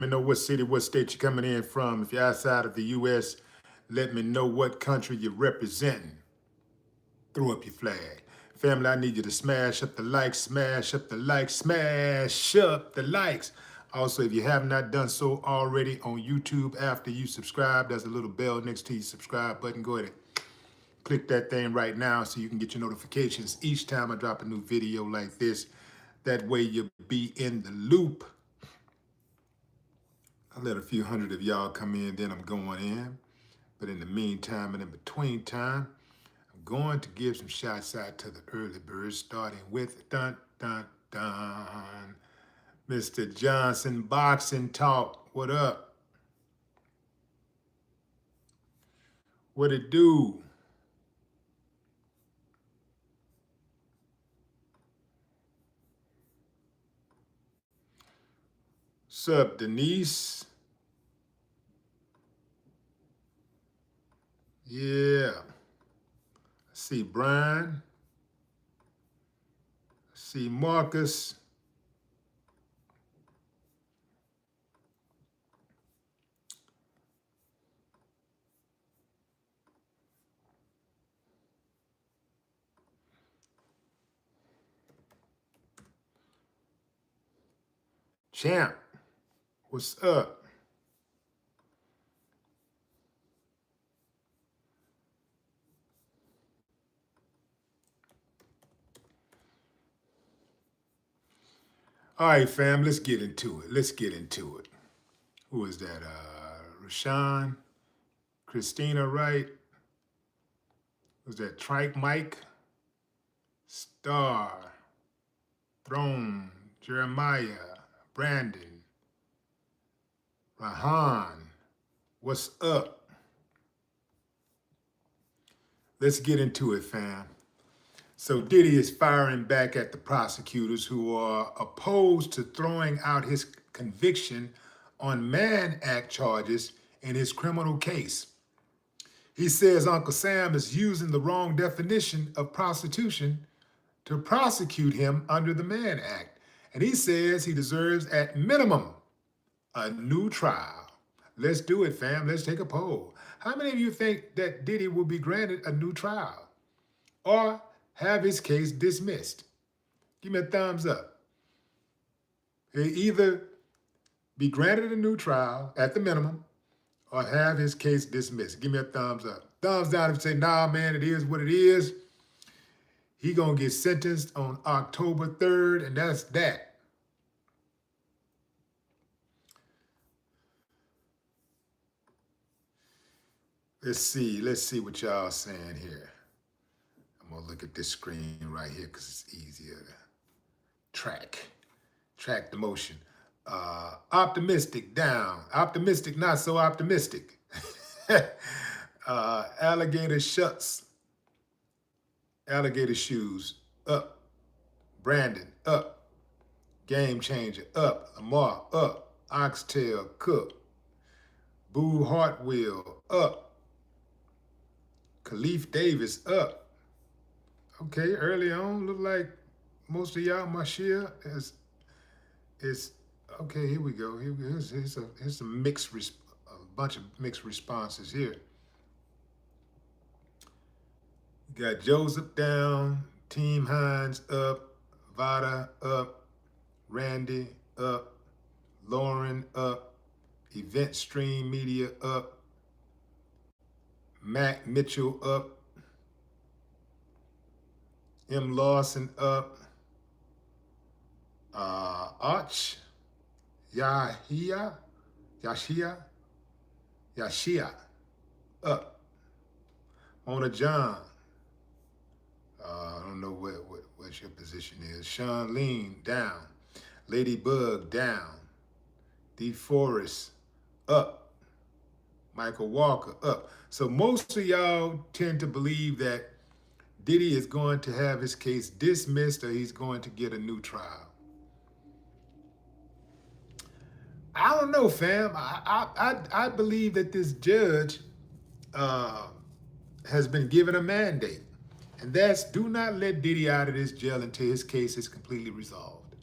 Let me know what city, what state you're coming in from. If you're outside of the U.S., let me know what country you're representing. Throw up your flag. Family, I need you to smash up the likes, smash up the likes, smash up the likes. Also, if you have not done so already on YouTube, after you subscribe, there's a little bell next to your subscribe button. Go ahead and click that thing right now so you can get your notifications each time I drop a new video like this. That way you'll be in the loop. I'll let a few hundred of y'all come in, then I'm going in. But in the meantime and in between time, I'm going to give some shots out to the early birds, starting with dun, dun, dun. Mr. Johnson, Boxing Talk, what up? What it do? Sup, Denise? Yeah. I see Brian. I see Marcus. Champ, what's up? All right, fam, let's get into it. Let's get into it. Who is that? Rashawn, Christina, right? Was that Trike Mike? Star, Throne, Jeremiah, Brandon, Rahan. What's up? Let's get into it, fam. So Diddy is firing back at the prosecutors who are opposed to throwing out his conviction on Mann Act charges in his criminal case. He says Uncle Sam is using the wrong definition of prostitution to prosecute him under the Mann Act. And he says he deserves, at minimum, a new trial. Let's do it, fam. Let's take a poll. How many of you think that Diddy will be granted a new trial or have his case dismissed? Give me a thumbs up. He'll either be granted a new trial at the minimum or have his case dismissed. Give me a thumbs up. Thumbs down if you say, nah, man, it is what it is. He gonna get sentenced on October 3rd, and that's that. Let's see what y'all saying here. I'm gonna look at this screen right here because it's easier to track the motion. Optimistic down, optimistic not so optimistic. Alligator shuts, alligator shoes up, Brandon up, game changer up, Lamar up, oxtail cook, Boo Hartwheel up, Khalif Davis up. Okay, early on, look like most of y'all, Mashia is okay. Here we go. Here's some a bunch of mixed responses here. You got Joseph down, Team Hines up, Vada up, Randy up, Lauren up, Event Stream Media up, Mac Mitchell up, M. Lawson up, Arch, Yashia up, Mona John. I don't know what your position is. Sean Lean down, Ladybug down, D. Forrest up, Michael Walker up. So most of y'all tend to believe that Diddy is going to have his case dismissed or he's going to get a new trial. I don't know, fam. I believe that this judge has been given a mandate, and that's do not let Diddy out of this jail until his case is completely resolved.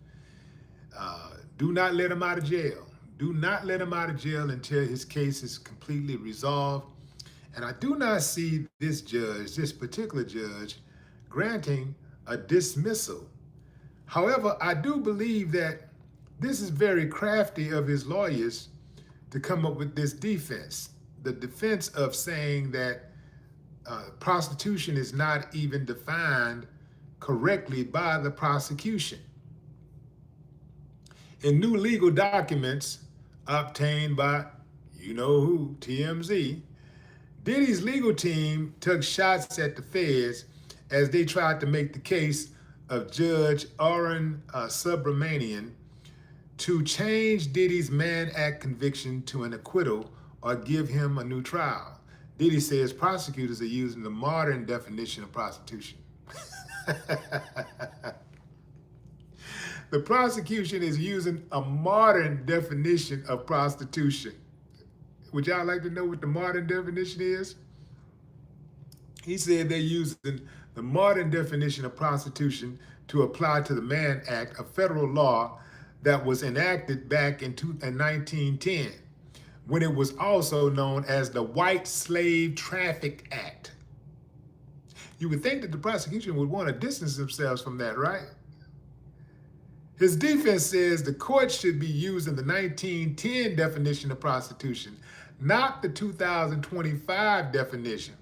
Do not let him out of jail. Do not let him out of jail until his case is completely resolved. And I do not see this judge, this particular judge, granting a dismissal. However, I do believe that this is very crafty of his lawyers to come up with this defense. The defense of saying that prostitution is not even defined correctly by the prosecution. In new legal documents obtained by you know who, TMZ, Diddy's legal team took shots at the feds as they tried to make the case of Judge Arun Subramanian to change Diddy's Mann Act conviction to an acquittal or give him a new trial. Diddy says prosecutors are using the modern definition of prostitution. The prosecution is using a modern definition of prostitution. Would y'all like to know what the modern definition is? He said they're using the modern definition of prostitution to apply to the Mann Act, a federal law that was enacted back in 1910, when it was also known as the White Slave Traffic Act. You would think that the prosecution would want to distance themselves from that, right? His defense says the court should be using the 1910 definition of prostitution, not the 2025 definition.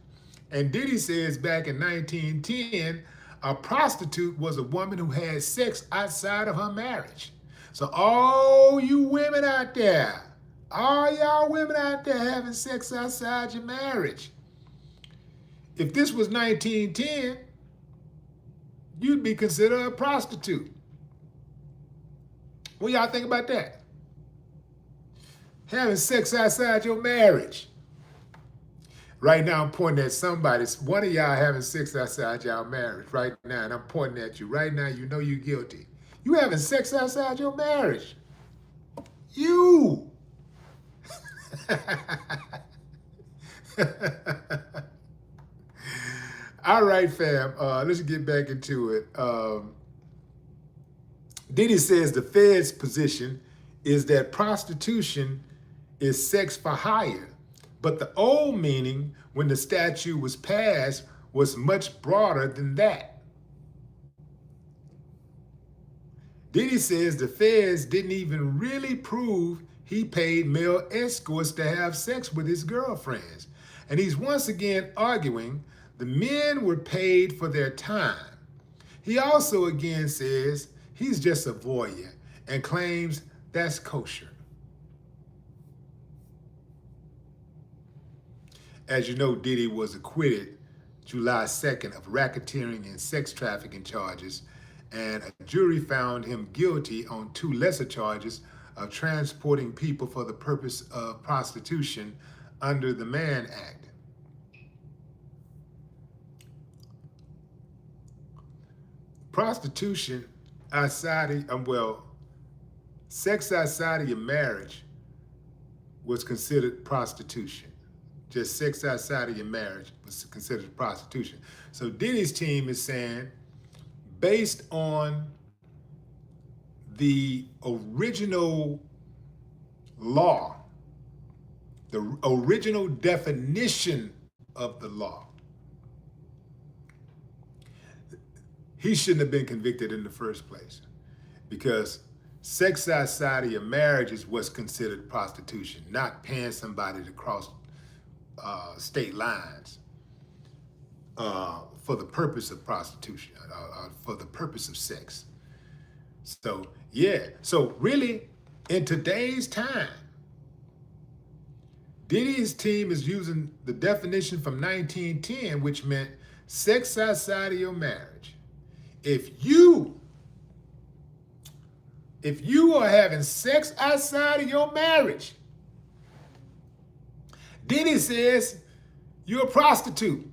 And Diddy says back in 1910, a prostitute was a woman who had sex outside of her marriage. So all you women out there, all y'all women out there having sex outside your marriage, if this was 1910, you'd be considered a prostitute. What y'all think about that? Having sex outside your marriage. Right now, I'm pointing at somebody. One of y'all having sex outside y'all marriage right now, and I'm pointing at you. Right now, you know you're guilty. You having sex outside your marriage. You. All right, fam. Let's get back into it. Diddy says the Fed's position is that prostitution is sex for hire, but the old meaning when the statute was passed was much broader than that. Diddy says the feds didn't even really prove he paid male escorts to have sex with his girlfriends. And he's once again arguing the men were paid for their time. He also again says he's just a voyeur and claims that's kosher. As you know, Diddy was acquitted July 2nd of racketeering and sex trafficking charges, and a jury found him guilty on 2 lesser charges of transporting people for the purpose of prostitution under the Mann Act. Prostitution outside of, sex outside of your marriage was considered prostitution. Just sex outside of your marriage was considered prostitution. So Diddy's team is saying, based on the original law, the original definition of the law, he shouldn't have been convicted in the first place, because sex outside of your marriage is what's considered prostitution, not paying somebody to cross state lines for the purpose of prostitution, for the purpose of sex. So, yeah. So really, in today's time, Diddy's team is using the definition from 1910, which meant sex outside of your marriage. If you are having sex outside of your marriage, Diddy says you're a prostitute.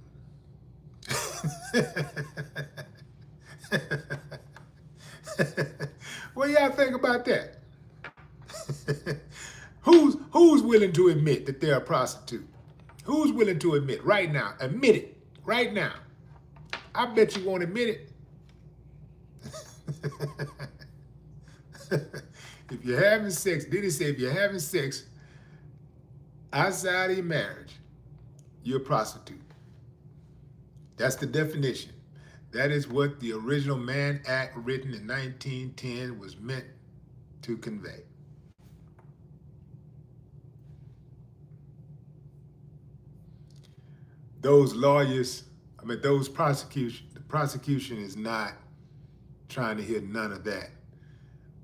What do y'all think about that? Who's willing to admit that they're a prostitute? Who's willing to admit right now? Admit it right now. I bet you won't admit it. If you're having sex, Diddy said, if you're having sex outside of your marriage, you're a prostitute. That's the definition. That is what the original Mann Act written in 1910 was meant to convey. Those lawyers, those the prosecution is not trying to hear none of that.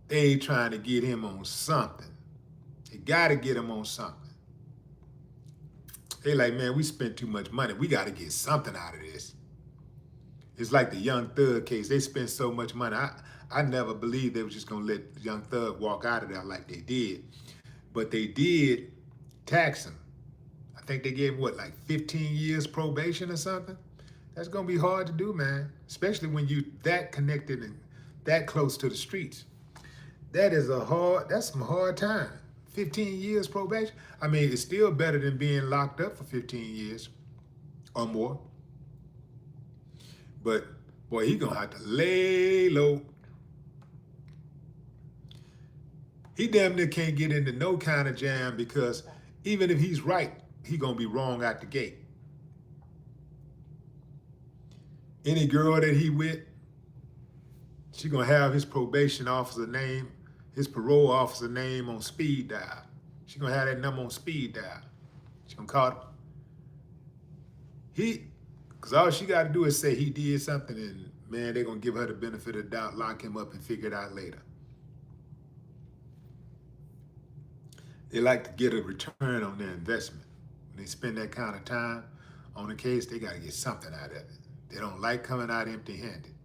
They trying to get him on something. They got to get him on something. They like, man, we spent too much money. We got to get something out of this. It's like the Young Thug case. They spent so much money. I never believed they were just going to let Young Thug walk out of there like they did. But they did tax him. I think they gave him, what, like 15 years probation or something? That's going to be hard to do, man. Especially when you that connected and that close to the streets. That's some hard time. 15 years probation. It's still better than being locked up for 15 years or more. But boy, he gonna have to lay low. He damn near can't get into no kind of jam because even if he's right, he gonna be wrong out the gate. Any girl that he with, she gonna have his probation officer name, his parole officer name on speed dial. She gonna have that number on speed dial. She gonna call him. Because all she got to do is say he did something, and man, they're going to give her the benefit of the doubt, lock him up, and figure it out later. They like to get a return on their investment. When they spend that kind of time on a case, they got to get something out of it. They don't like coming out empty-handed.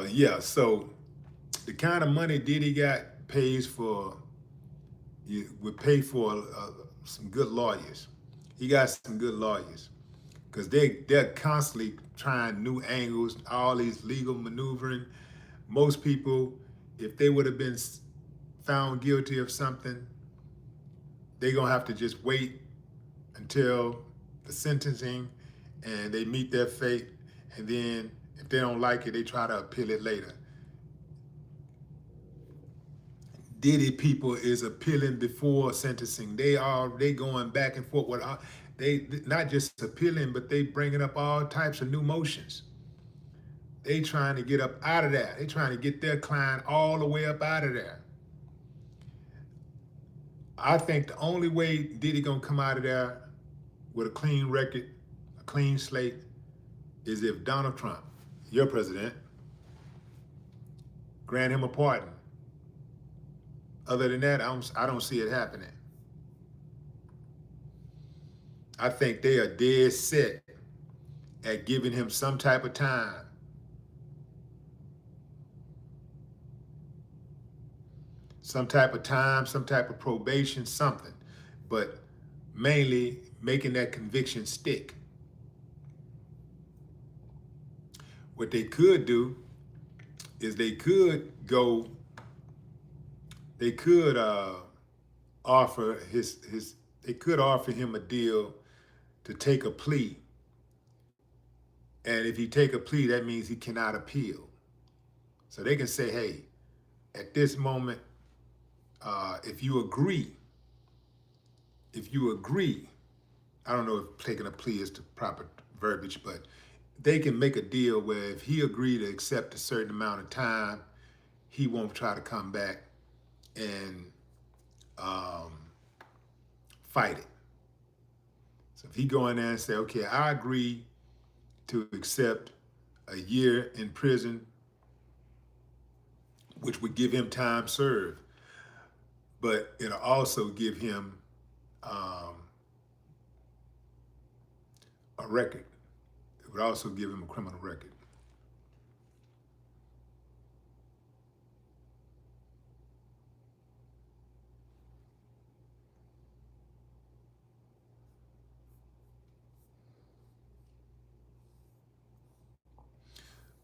Yeah, so the kind of money Diddy got would pay for some good lawyers. He got some good lawyers because they're constantly trying new angles, all these legal maneuvering. Most people, if they would have been found guilty of something, they're going to have to just wait until the sentencing and they meet their fate, and then if they don't like it, they try to appeal it later. Diddy people is appealing before sentencing. They going back and forth with they not just appealing, but they bringing up all types of new motions. They trying to get up out of there. They trying to get their client all the way up out of there. I think the only way Diddy gonna come out of there with a clean record, a clean slate, is if Donald Trump, your president, grant him a pardon. Other than that, I don't see it happening. I think they are dead set at giving him some type of time. Some type of time, some type of probation, something. But mainly making that conviction stick. What they could do is they could offer him a deal to take a plea. And if he take a plea, that means he cannot appeal. So they can say, hey, at this moment, if you agree, I don't know if taking a plea is the proper verbiage, but they can make a deal where if he agreed to accept a certain amount of time, he won't try to come back and fight it. So if he go in there and say, okay, I agree to accept a year in prison, which would give him time served, but it'll also give him a record. It would also give him a criminal record.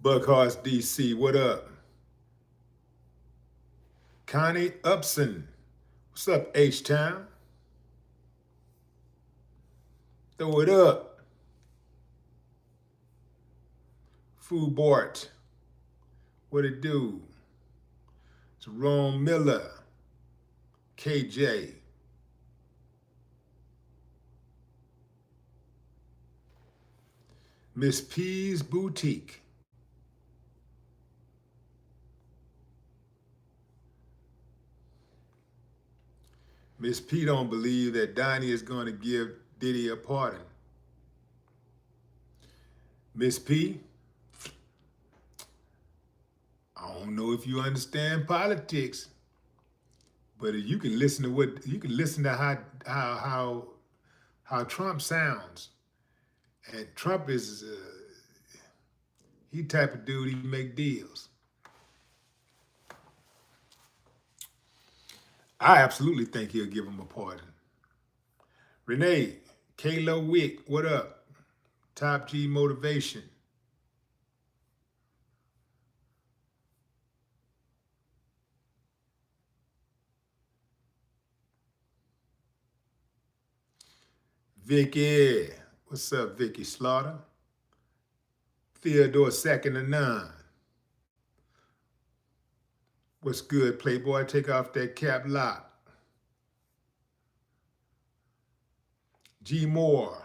Buckhorse DC, what up? Connie Upson, What's up, H-Town? Throw it up. Food Bart. What it do? Jerome Miller. KJ. Miss P's Boutique. Miss P don't believe that Donnie is going to give Diddy a pardon. Miss P, I don't know if you understand politics, but you can listen to how Trump sounds, and Trump is he type of dude, he make deals. I absolutely think he'll give him a pardon. Renee, Kalo Wick, what up? Top G Motivation. Vicky, what's up, Vicky Slaughter? Theodore Second to None. What's good, Playboy? Take off that cap lock. G Moore.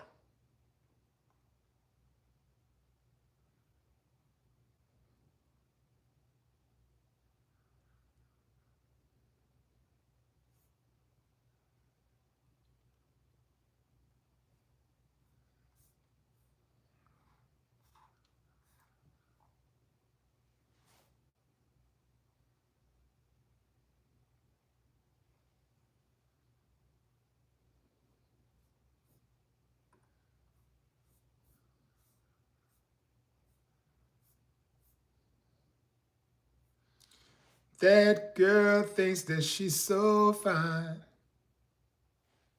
That girl thinks that she's so fine.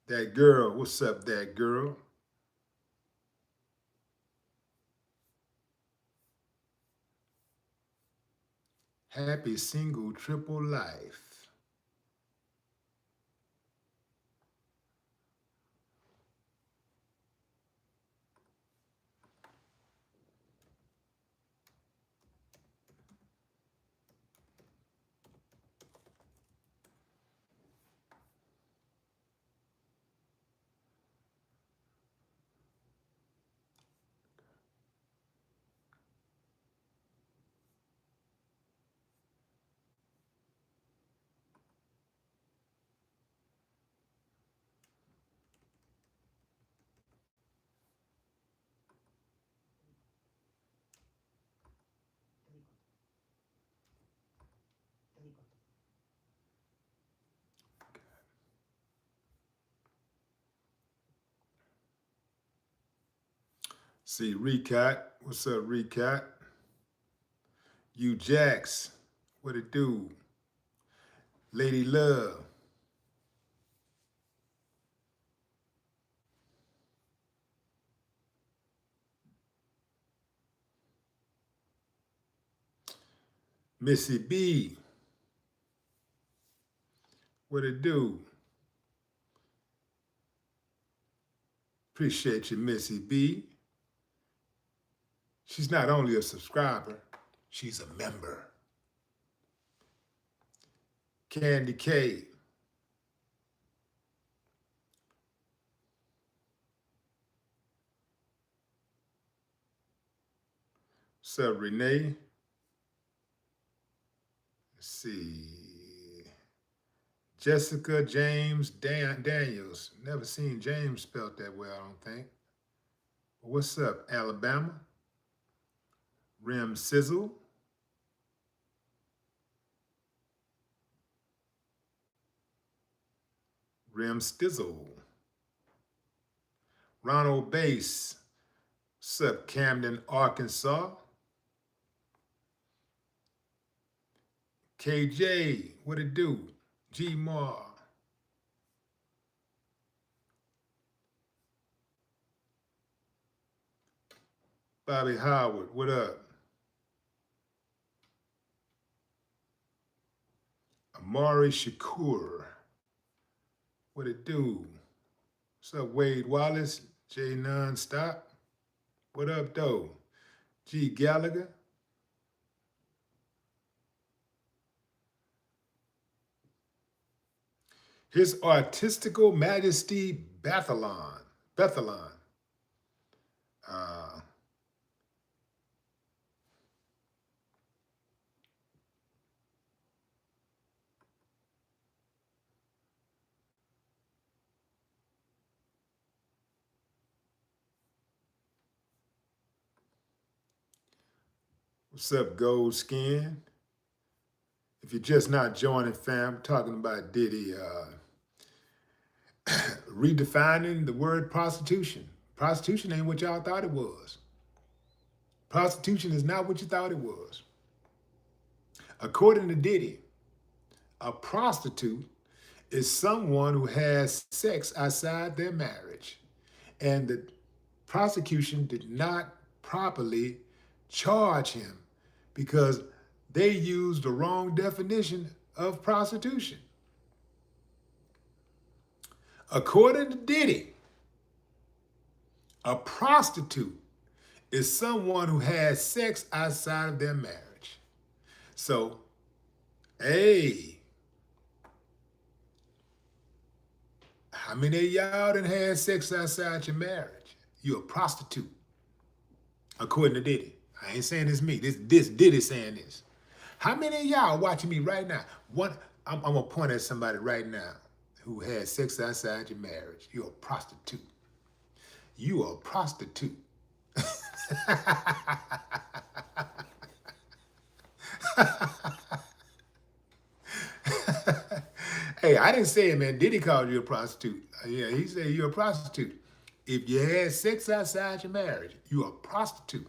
That girl, what's up, that girl? Happy single triple life. See, Recat, what's up, Recat? You Jax, what it do? Lady Love. Missy B, what it do? Appreciate you, Missy B. She's not only a subscriber, she's a member. Candy K. What's up, Renee? Let's see. Jessica James Daniels. Never seen James spelled that way, I don't think. What's up, Alabama? Rim Sizzle. Rim Stizzle. Ronald Bass. What's up, Camden, Arkansas? KJ, what it do? G Mar. Bobby Howard, what up? Amari Shakur. What it do? What's up, Wade Wallace? J Nonstop. What up, though? G Gallagher. His Artistical Majesty Bethalon. Bethalon. Uh, what's up, Gold Skin? If you're just not joining, fam, talking about Diddy redefining the word prostitution. Prostitution ain't what y'all thought it was. Prostitution is not what you thought it was. According to Diddy, a prostitute is someone who has sex outside their marriage. And the prosecution did not properly charge him because they used the wrong definition of prostitution. According to Diddy, a prostitute is someone who has sex outside of their marriage. So, hey, how many of y'all done had sex outside your marriage? You're a prostitute, according to Diddy. I ain't saying it's me. This Diddy saying this. How many of y'all watching me right now? I'm gonna point at somebody right now who had sex outside your marriage. You're a prostitute. You are a prostitute. Hey, I didn't say it, man. Diddy called you a prostitute. Yeah, he said you're a prostitute. If you had sex outside your marriage, you're a prostitute.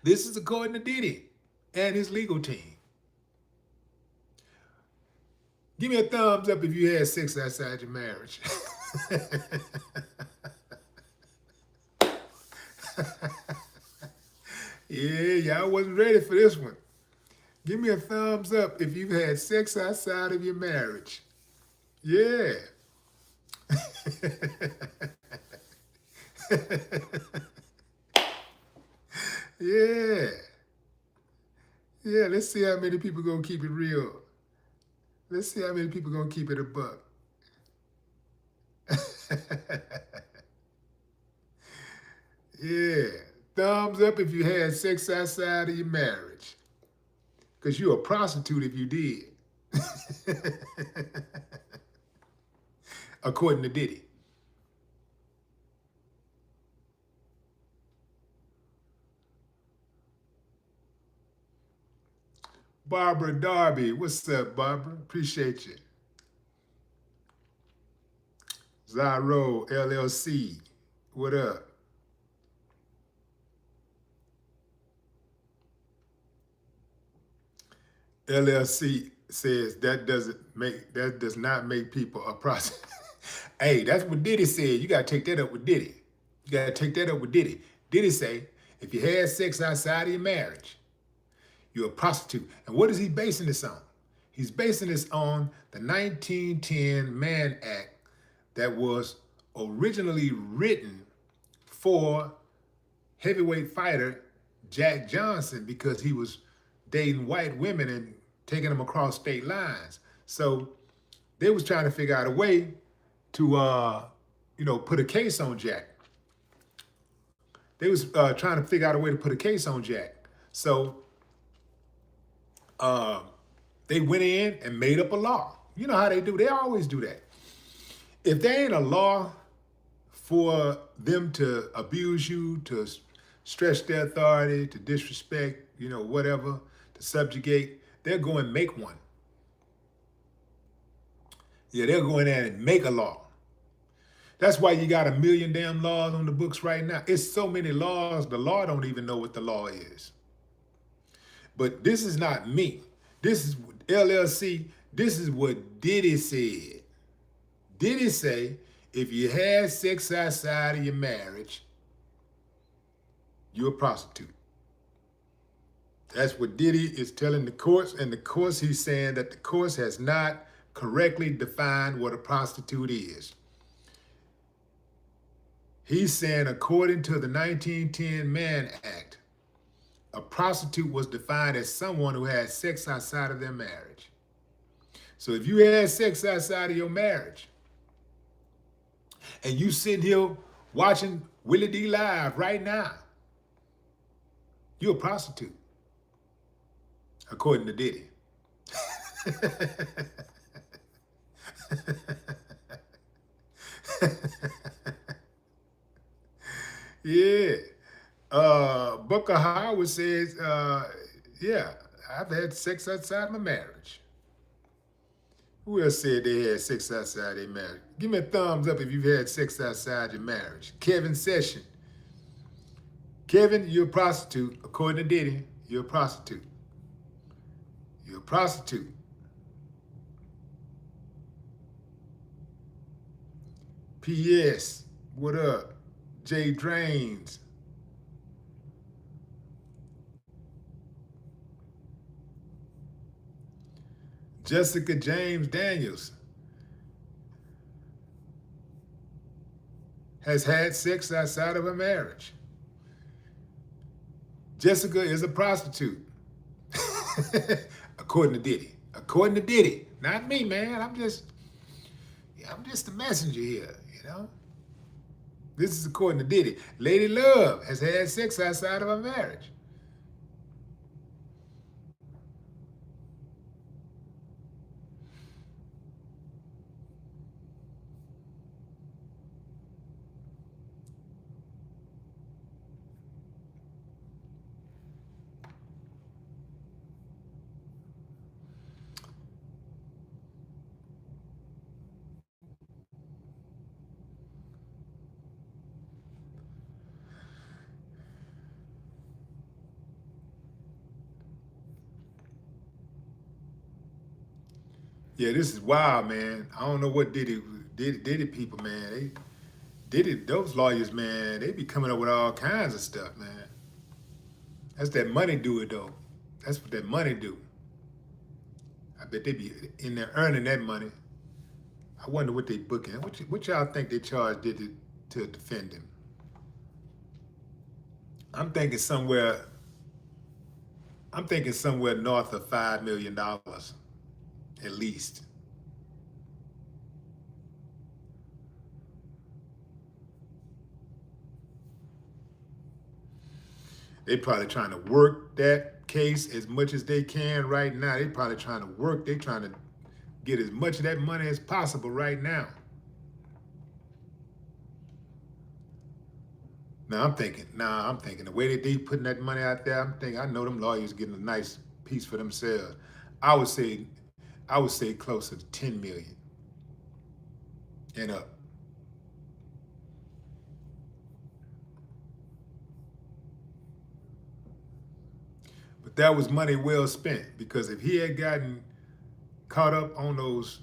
This is according to Diddy and his legal team. Give me a thumbs up if you had sex outside your marriage. Yeah, y'all wasn't ready for this one. Give me a thumbs up if you've had sex outside of your marriage. Yeah. Yeah. Yeah, let's see how many people gonna keep it real. Let's see how many people gonna keep it a buck. Yeah. Thumbs up if you had sex outside of your marriage. Because you're a prostitute if you did. According to Diddy. Barbara Darby, what's up, Barbara? Appreciate you. Zyro LLC, what up? LLC says that does not make people a prostitute. Hey, that's what Diddy said. You gotta take that up with Diddy. You gotta take that up with Diddy. Diddy say, if you had sex outside of your marriage, you're a prostitute. And what is he basing this on? He's basing this on the 1910 Mann Act that was originally written for heavyweight fighter Jack Johnson because he was dating white women and taking them across state lines. So they was trying to figure out a way to, put a case on Jack. They was trying to figure out a way to put a case on Jack. So they went in and made up a law. You know how they do. They always do that. If there ain't a law for them to abuse you, to stretch their authority, to disrespect, whatever, to subjugate, they'll go and make one. Yeah, they'll go in there and make a law. That's why you got 1 million damn laws on the books right now. It's so many laws, the law don't even know what the law is. But this is not me. This is LLC. This is what Diddy said. Diddy say, if you had sex outside of your marriage, you're a prostitute. That's what Diddy is telling the courts. And the courts, he's saying that the courts has not correctly defined what a prostitute is. He's saying, according to the 1910 Mann Act, a prostitute was defined as someone who had sex outside of their marriage. So if you had sex outside of your marriage and you sitting here watching Willie D live right now, you're a prostitute, according to Diddy. Yeah. Booker Howard says, yeah, I've had sex outside my marriage. Who else said they had sex outside their marriage? Give me a thumbs up if you've had sex outside your marriage. Kevin Session. Kevin, you're a prostitute. According to Diddy, you're a prostitute. You're a prostitute. P.S. What up? Jay Drains. Jessica James Daniels has had sex outside of her marriage. Jessica is a prostitute. According to Diddy. According to Diddy. Not me, man. I'm just the messenger here, you know? This is according to Diddy. Lady Love has had sex outside of her marriage. Yeah, this is wild, man. I don't know what Diddy people, man. Those lawyers, man, they be coming up with all kinds of stuff, man. That's that money do it, though. That's what that money do. I bet they be in there earning that money. I wonder what they booking. What y'all think they charge Diddy to defend him? I'm thinking somewhere north of $5 million. At least. They probably trying to work that case as much as they can right now. They probably trying to get as much of that money as possible right now. I'm thinking the way that they putting that money out there, I know them lawyers getting a nice piece for themselves. I would say closer to 10 million and up. But that was money well spent, because if he had gotten caught up on those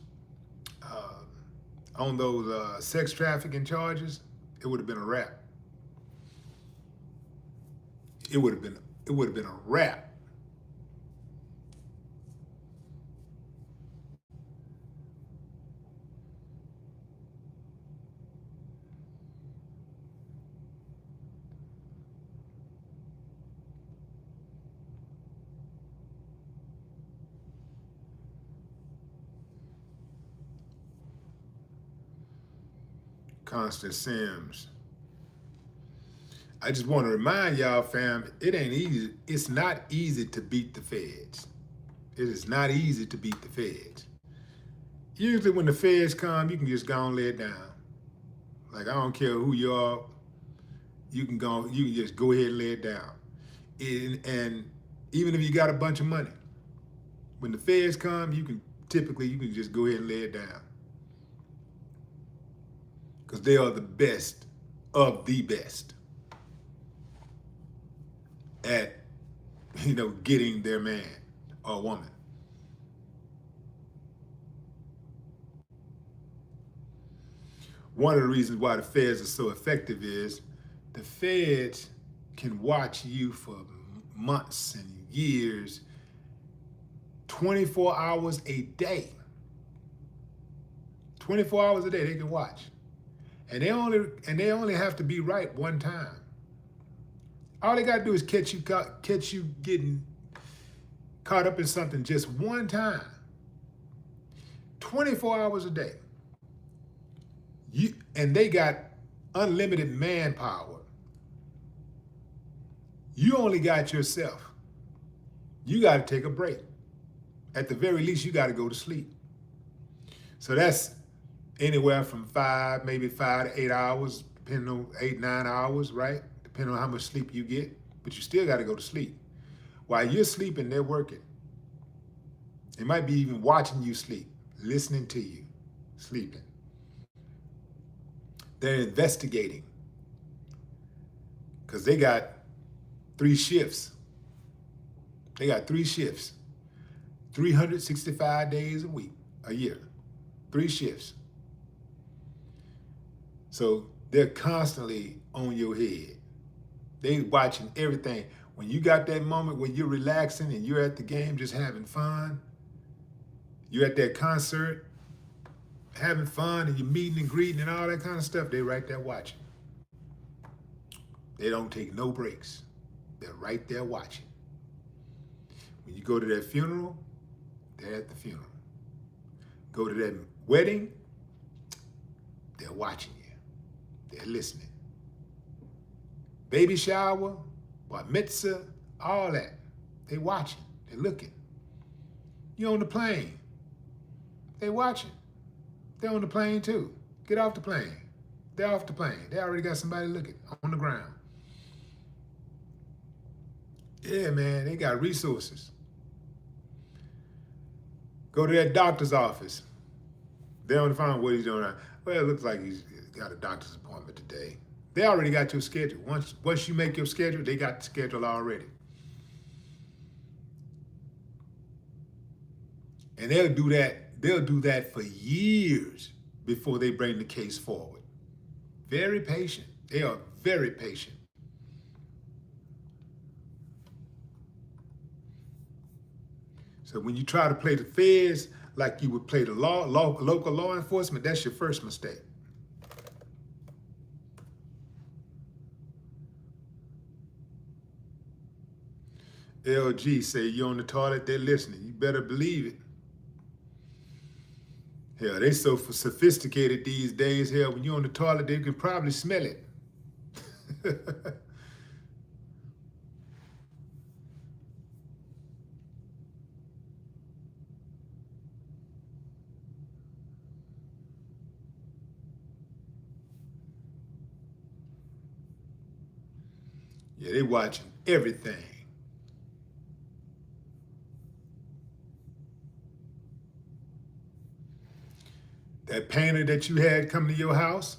sex trafficking charges, it would have been a wrap. It would have been a wrap. Constant Sims. I just want to remind y'all, fam, it ain't easy. It's not easy to beat the feds. It is not easy to beat the feds. Usually when the feds come, you can just go and lay it down. Like, I don't care who you are, you can just go ahead and lay it down. And even if you got a bunch of money, when the feds come, you can just go ahead and lay it down. Because they are the best of the best at, getting their man or woman. One of the reasons why the feds are so effective is the feds can watch you for months and years, 24 hours a day. 24 hours a day they can watch. And they only have to be right one time. All they gotta do is catch you getting caught up in something just one time. 24 hours a day. And they got unlimited manpower. You only got yourself. You got to take a break. At the very least, you got to go to sleep. So that's anywhere from 5 to 8 hours, depending on 8, 9 hours, right? Depending on how much sleep you get. But you still got to go to sleep. While you're sleeping, they're working. They might be even watching you sleep, listening to you, sleeping. They're investigating because they got 3 shifts. They got 3 shifts, 365 days a year, 3 shifts. So they're constantly on your head. They watching everything. When you got that moment where you're relaxing and you're at the game just having fun, you're at that concert, having fun, and you're meeting and greeting and all that kind of stuff, they right there watching. They don't take no breaks. They're right there watching. When you go to that funeral, they're at the funeral. Go to that wedding, they're watching you. They're listening. Baby shower, bar mitzvah, all that. They watching, they looking. You on the plane, they watching. They're on the plane too. Get off the plane. They're off the plane. They already got somebody looking on the ground. Yeah, man, they got resources. Go to that doctor's office. They're on the phone. What he's doing? Well, it looks like he's got a doctor's appointment today. They already got your schedule. Once you make your schedule, they got the schedule already. And they'll do that for years before they bring the case forward. Very patient. They are very patient. So when you try to play the feds like you would play the local law enforcement, that's your first mistake. LG say you're on the toilet, they're listening. You better believe it. Hell, they so sophisticated these days. Hell, when you're on the toilet, they can probably smell it. Yeah, they watching everything. That painter that you had come to your house,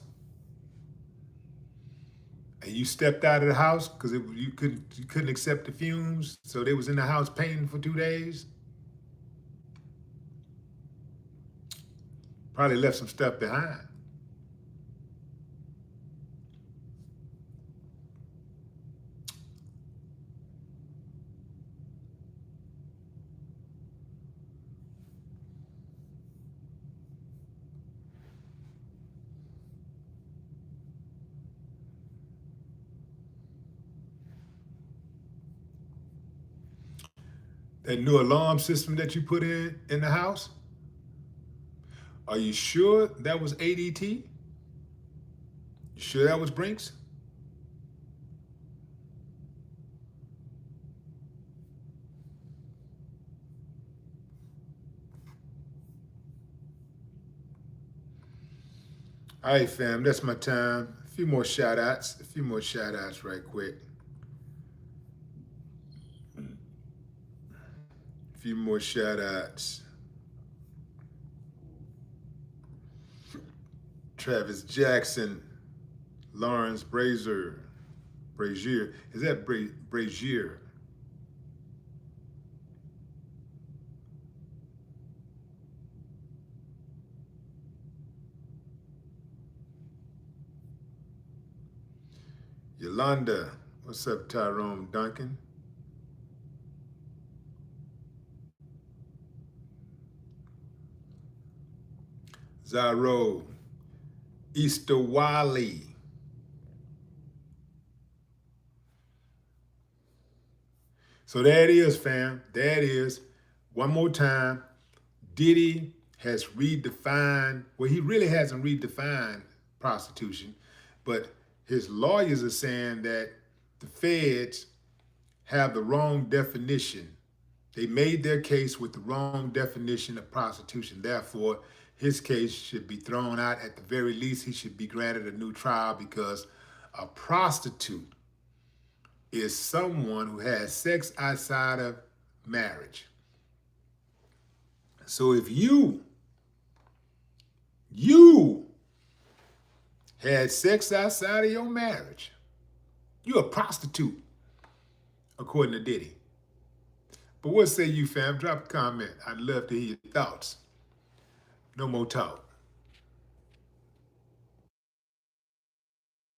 and you stepped out of the house because you couldn't accept the fumes, so they was in the house painting for 2 days. Probably left some stuff behind. That new alarm system that you put in the house, are you sure that was ADT? You sure that was Brinks? All right, fam, that's my time. A few more shout outs right quick. A few more shout outs. Travis Jackson, Lawrence Brazier. Is that Brazier? Yolanda, what's up, Tyrone Duncan? Zaro, Easter Wally. So there it is, fam. There it is. One more time. Diddy has redefined, well, he really hasn't redefined prostitution, but his lawyers are saying that the feds have the wrong definition. They made their case with the wrong definition of prostitution. Therefore, his case should be thrown out. At the very least, he should be granted a new trial, because a prostitute is someone who has sex outside of marriage. So if you had sex outside of your marriage, you're a prostitute, according to Diddy. But what say you, fam? Drop a comment. I'd love to hear your thoughts. No more talk.